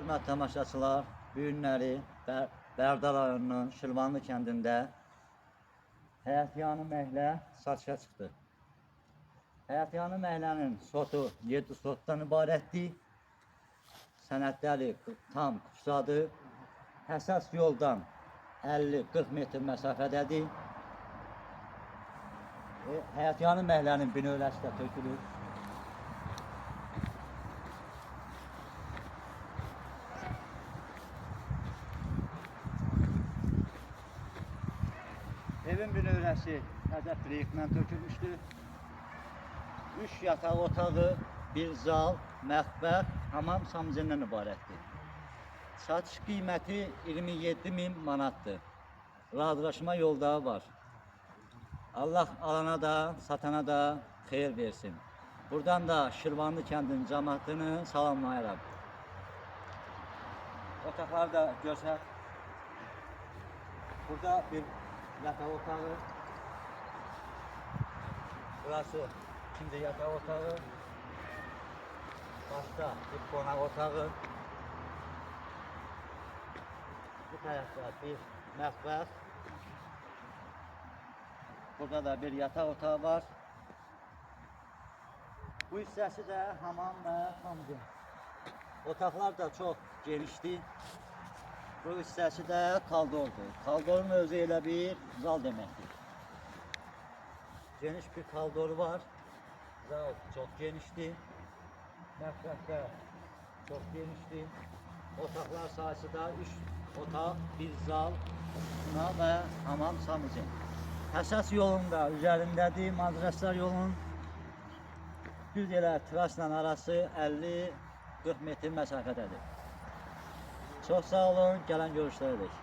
Hörmətli tamaşaçılar, bu günləri Bərdə rayonunun Şirvanlı kəndində həyətyanı məhlə satışa çıxdı. Həyətyanı məhlənin sotu 7 sotdan ibarətdir. Sənədləri tam kutusadır. Həssas yoldan 50-40 metr məsafədədir. Həyətyanı məhlənin binövrəsi də tökülür. Evin binövrəsi təzə pleklə tökülmüşdür. 3 yataq otağı, 1 zal, mətbəx, hamam samizəndən ibarətdir. Satış qiyməti 27.000 manatdır. Razılaşma yoldağı var. Allah alana da, satana da xeyir versin. Buradan da Şirvanlı kəndinin cəmaatını salamlayıram. Otaqları da gözəl. Burada bir yataq otağı. Burası ikinci yataq otağı. Başta bir qonaq otağı. Bu tərəfdə bir mətbəx. Burada da bir yataq otağı var. Bu hissəsi də hamam və hamam. Otaqlar da çox genişdir. Bu hissəsi də kaldordur. Kaldorun özü elə bir zal deməkdir. Geniş bir kaldoru var. Zal çox genişdir. Mətbəxdə çox genişdir. Otaqlar sayısı da 3 otaq, 1 zal və hamam samizin. Əsas yolun da üzərindədir. Madrəslər yolunun düz elə trasla arası 50-40 metr məsafədədir. Çox sağ olun, gələn görüşlərə dək.